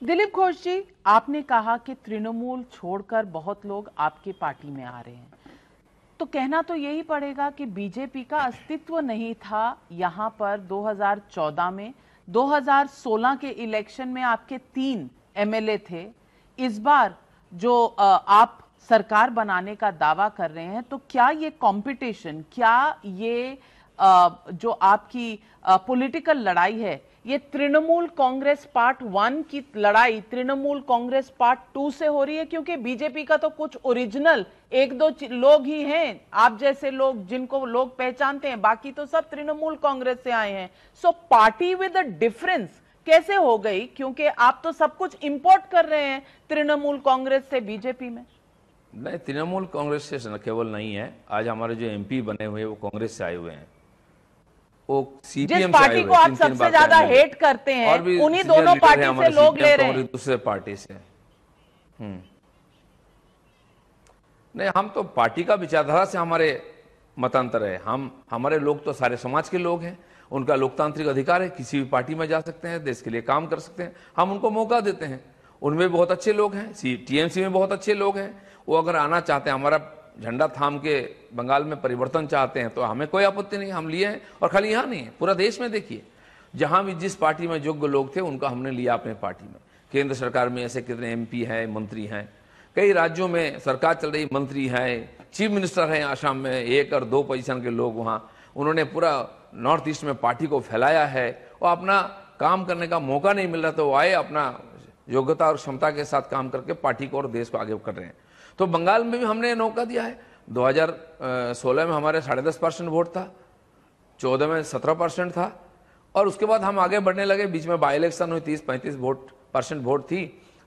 दिलीप घोष जी, आपने कहा कि तृणमूल छोड़कर बहुत लोग आपकी पार्टी में आ रहे हैं, तो कहना तो यही पड़ेगा कि बीजेपी का अस्तित्व नहीं था यहां पर 2014 में। 2016 के इलेक्शन में आपके 3 एमएलए थे। इस बार जो आप सरकार बनाने का दावा कर रहे हैं, तो क्या ये कंपटीशन, क्या ये जो आपकी पॉलिटिकल लड़ाई है, ये तृणमूल कांग्रेस पार्ट 1 की लड़ाई तृणमूल कांग्रेस पार्ट 2 से हो रही है? क्योंकि बीजेपी का तो कुछ ओरिजिनल एक दो लोग ही हैं, आप जैसे लोग जिनको लोग पहचानते हैं, बाकी तो सब तृणमूल कांग्रेस से आए हैं। सो पार्टी विद अ डिफरेंस कैसे हो गई? क्योंकि आप तो सब कुछ इंपोर्ट कर रहे हैं तृणमूल कांग्रेस से बीजेपी में। नहीं, तृणमूल कांग्रेस से न केवल नहीं है, आज हमारे जो एमपी बने हुए हैं वो कांग्रेस से आए हुए हैं, वो सीपीएम जिस से आए पार्टी हुए को हैं। आप सबसे ज्यादा हेट करते हैं, उन्हीं दोनों पार्टी से लोग ले रहे हैं। दूसरे पार्टी से नहीं, हम तो पार्टी का विचारधारा से हमारे मतांतर है। हमारे लोग तो सारे समाज के लोग हैं, उनका लोकतांत्रिक अधिकार है, किसी भी पार्टी में जा सकते हैं, देश के लिए काम कर सकते हैं, हम उनको मौका देते हैं। उनमें बहुत अच्छे लोग हैं, टीएमसी में बहुत अच्छे लोग हैं, वो अगर आना चाहते हैं, हमारा झंडा थाम के बंगाल में परिवर्तन चाहते हैं, तो हमें कोई आपत्ति नहीं, हम लिए हैं। और खाली यहाँ नहीं है, पूरा देश में देखिए, जहां भी जिस पार्टी में योग्य लोग थे उनका हमने लिया अपने पार्टी में। केंद्र सरकार में ऐसे कितने एमपी हैं, मंत्री हैं, कई राज्यों में सरकार चल रही, मंत्री हैं, चीफ मिनिस्टर हैं, आसाम में 1 और 2 पोजीशन के लोग वहां, उन्होंने पूरा नॉर्थ ईस्ट में पार्टी को फैलाया है। और अपना काम करने का मौका नहीं मिल रहा तो वो आए, अपना योग्यता और क्षमता के साथ काम करके पार्टी को और देश को आगे कर रहे हैं। तो बंगाल में भी हमने मौका दिया है। 2016 में हमारे 10.5% वोट था, 14 में 17% था, और उसके बाद हम आगे बढ़ने लगे। बीच में बाई इलेक्शन हुई, 30-35% वोट थी।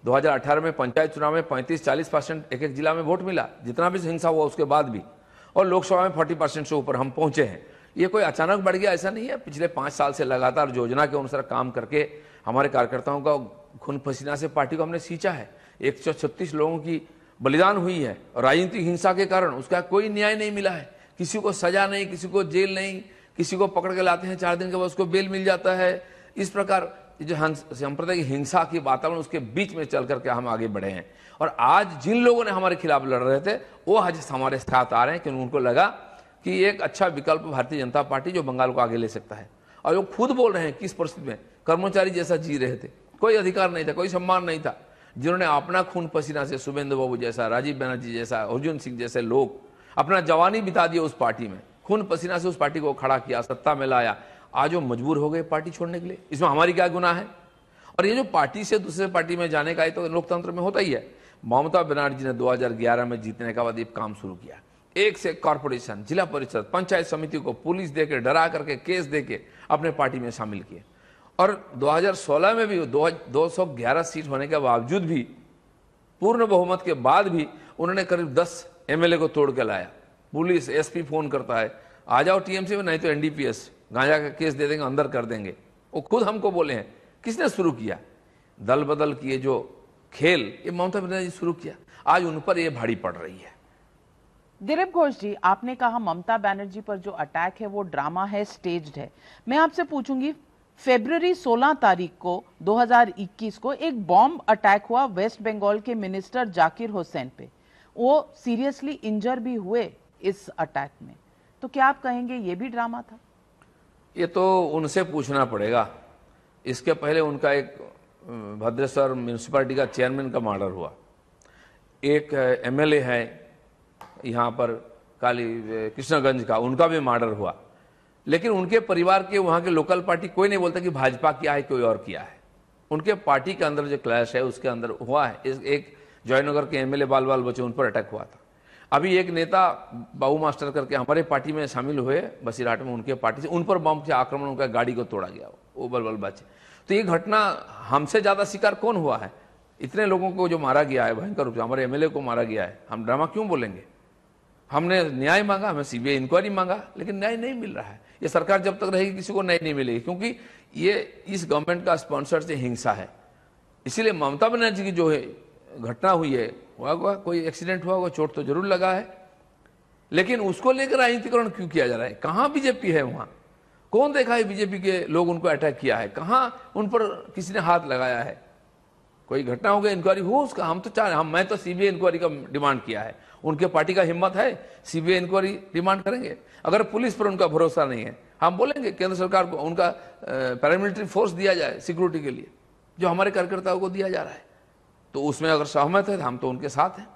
2018 में पंचायत चुनाव में 35-40% एक एक जिला में वोट मिला, जितना भी हिंसा हुआ उसके बाद भी, और लोकसभा में 40% से ऊपर हम पहुंचे हैं। ये कोई अचानक बढ़ गया ऐसा नहीं है, पिछले 5 साल से लगातार योजना के अनुसार काम करके हमारे कार्यकर्ताओं का खून पसीना से पार्टी को हमने सींचा है। 136 लोगों की बलिदान हुई है, और राजनीतिक हिंसा के कारण उसका कोई न्याय नहीं मिला है, किसी को सजा नहीं, किसी को जेल नहीं, किसी को पकड़ के लाते हैं 4 दिन के बाद उसको बेल मिल जाता है। इस प्रकार जो सांप्रदायिक हिंसा की वातावरण, उसके बीच में चल करके हम आगे बढ़े हैं। और आज जिन लोगों ने हमारे खिलाफ लड़ रहे थे वो आज हमारे साथ आ रहे हैं, क्योंकि उनको लगा कि एक अच्छा विकल्प भारतीय जनता पार्टी जो बंगाल को आगे ले सकता है। और वो खुद बोल रहे हैं किस परिस्थिति में कर्मचारी जैसा जी रहे थे, कोई अधिकार नहीं था, कोई सम्मान नहीं था, जिन्होंने अपना खून पसीना से शुभेंदु बाबू जैसा, राजीव बनर्जी जैसा, अर्जुन सिंह जैसे लोग अपना जवानी बिता दिया उस पार्टी में, खून पसीना से उस पार्टी को खड़ा किया, सत्ता में लाया। आज वो मजबूर हो गए पार्टी छोड़ने के लिए, इसमें हमारी क्या गुनाह है? और ये जो पार्टी से दूसरे पार्टी में जाने का है तो लोकतंत्र में होता ही है। ममता बनर्जी ने 2011 में जीतने के बाद ये काम शुरू किया, एक से कॉर्पोरेशन, जिला परिषद, पंचायत समिति को पुलिस देके, डरा करके, केस देके अपने पार्टी में शामिल किए। और 2016 में भी 211 सीट होने के बावजूद भी, पूर्ण बहुमत के बाद भी, उन्होंने करीब 10 एमएलए को तोड़ के लाया। पुलिस, एसपी फोन करता है, आ जाओ टीएमसी में, नहीं तो एनडीपीएस, गांजा का केस दे देंगे, अंदर कर देंगे। वो खुद हमको बोले हैं। किसने शुरू किया? दल बदल किए जो खेल, ये ममता बनर्जी शुरू किया। आज उन पर ये भारी पड़ रही है। दिलीप घोष जी, आपने कहा ममता बनर्जी पर जो अटैक है वो ड्रामा है, स्टेज्ड है। मैं आपसे पूछूंगी, फरवरी 16 तारीख को 2021 को एक बॉम्ब अटैक हुआ वेस्ट बंगाल के मिनिस्टर जाकिर हुसैन पे, वो सीरियसली इंजर भी हुए इस अटैक में, तो क्या आप कहेंगे ये भी ड्रामा था? ये तो उनसे पूछना पड़ेगा। इसके पहले उनका एक भद्रेश्वर म्यूनसिपालिटी का चेयरमैन का मर्डर हुआ, एक एमएलए है यहाँ पर काली कृष्णगंज का, उनका भी मर्डर हुआ। लेकिन उनके परिवार के, वहाँ के लोकल पार्टी कोई नहीं बोलता कि भाजपा किया है, कोई और किया है। उनके पार्टी के अंदर जो क्लैश है उसके अंदर हुआ है। एक जयनगर के एमएलए बाल बच्चे, उन पर अटैक हुआ था। अभी एक नेता बाबू मास्टर करके हमारे पार्टी में शामिल हुए बसीरहाट में, उनके पार्टी से, उन पर बम से आक्रमण, उनका गाड़ी को तोड़ा गया, वो बल बच्चे। तो ये घटना हमसे ज्यादा शिकार कौन हुआ है? इतने लोगों को जो मारा गया है भयंकर रूप से, हमारे एमएलए को मारा गया है, हम ड्रामा क्यों बोलेंगे? हमने न्याय मांगा, हमें सीबीआई इंक्वायरी मांगा, लेकिन न्याय नहीं मिल रहा है। ये सरकार जब तक रहेगी किसी को न्याय नहीं मिलेगी, क्योंकि ये इस गवर्नमेंट का स्पॉन्सर से हिंसा है। इसीलिए ममता बनर्जी की जो है घटना हुई है, हुआ कोई एक्सीडेंट हुआ, चोट तो जरूर लगा है, लेकिन उसको लेकर राजनीतिकरण क्यों किया जा रहा है? कहां बीजेपी है? वहां कौन देखा है बीजेपी के लोग उनको अटैक किया है? कहां उन पर किसी ने हाथ लगाया है? कोई घटना हो गई, इंक्वायरी हो उसका, हम तो चाह मैं तो सीबीआई इंक्वायरी का डिमांड किया है। उनके पार्टी का हिम्मत है, सीबीआई इंक्वायरी डिमांड करेंगे। अगर पुलिस पर उनका भरोसा नहीं है, हम बोलेंगे केंद्र सरकार को उनका पैरामिलिट्री फोर्स दिया जाए सिक्योरिटी के लिए, जो हमारे कार्यकर्ताओं को दिया जा रहा है। तो उसमें अगर सहमत है, हम तो उनके साथ हैं।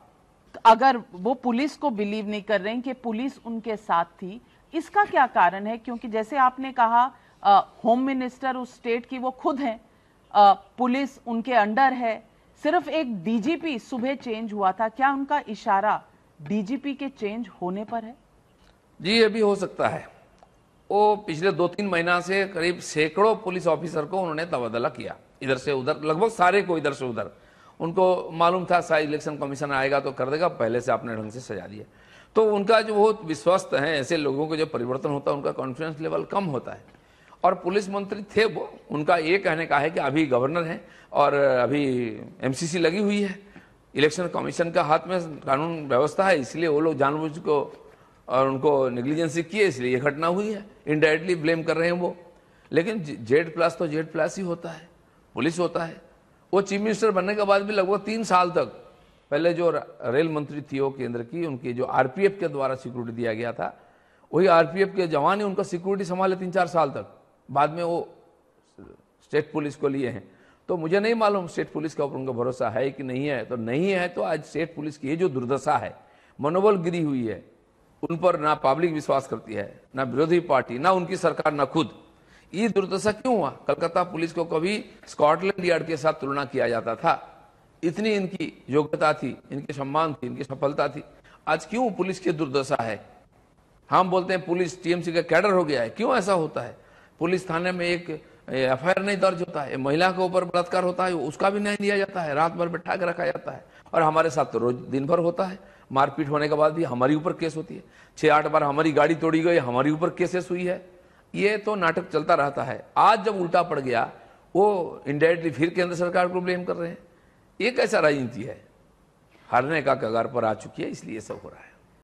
अगर वो पुलिस को बिलीव नहीं कर रहे हैं कि पुलिस उनके साथ थी, इसका क्या कारण है? क्योंकि जैसे आपने कहा, होम मिनिस्टर उस स्टेट की वो खुद हैं, पुलिस उनके अंडर है, सिर्फ एक डीजीपी सुबह चेंज हुआ था, क्या उनका इशारा डीजीपी के चेंज होने पर है? जी, ये भी हो सकता है। वो पिछले 2-3 महीना से करीब सैकड़ों पुलिस ऑफिसर को उन्होंने तबादला किया, इधर से उधर, लगभग सारे को इधर से उधर। उनको मालूम था शायद इलेक्शन कमीशन आएगा तो कर देगा, पहले से अपने ढंग से सजा दिया। तो उनका जो बहुत विश्वस्त है, ऐसे लोगों के जो परिवर्तन होता है उनका कॉन्फिडेंस लेवल कम होता है। और पुलिस मंत्री थे वो, उनका ये कहने का है कि अभी गवर्नर है और अभी एमसीसी लगी हुई है, इलेक्शन कमीशन का हाथ में कानून व्यवस्था है, इसलिए वो लोग जानबूझ को और उनको नेग्लिजेंसी किए, इसलिए ये घटना हुई है। इनडायरेक्टली ब्लेम कर रहे हैं वो। लेकिन Z+ तो Z+ ही होता है, पुलिस होता है। वो चीफ मिनिस्टर बनने के बाद भी लगभग 3 साल तक, पहले जो रेल मंत्री थी वो केंद्र की, उनकी जो आरपीएफ के द्वारा सिक्योरिटी दिया गया था, वही आरपीएफ के जवान ही उनका सिक्योरिटी संभाले 3-4 साल तक। बाद में वो स्टेट पुलिस को लिए हैं। तो मुझे नहीं मालूम स्टेट पुलिस का ऊपर उनका भरोसा है कि नहीं है। तो नहीं है तो आज स्टेट पुलिस की ये जो दुर्दशा है, मनोबल गिरी हुई है, उन पर ना पब्लिक विश्वास करती है, ना विरोधी पार्टी, ना उनकी सरकार, ना खुद। ये दुर्दशा क्यों हुआ? कलकत्ता पुलिस को कभी स्कॉटलैंड यार्ड के साथ तुलना किया जाता था, इतनी इनकी योग्यता थी, इनके सम्मान थी, इनकी सफलता थी। आज क्यों पुलिस की दुर्दशा है? हम बोलते हैं पुलिस टीएमसी का कैडर हो गया है, क्यों ऐसा होता है? पुलिस थाने में एक एफआईआर नहीं दर्ज होता है, महिला के ऊपर बलात्कार होता है, उसका भी नहीं दिया जाता है, रात भर बैठा के रखा जाता है। और हमारे साथ तो रोज दिन भर होता है, मारपीट होने के बाद भी हमारे ऊपर केस होती है, 6-8 बार हमारी गाड़ी तोड़ी गई, हमारे ऊपर केसेस हुई है। ये तो नाटक चलता रहता है। आज जब उल्टा पड़ गया, वो इनडायरेक्टली फिर केंद्र सरकार को ब्लेम कर रहे हैं। ये कैसा राजनीति है? हारने का कगार पर आ चुकी है, इसलिए सब हो रहा है।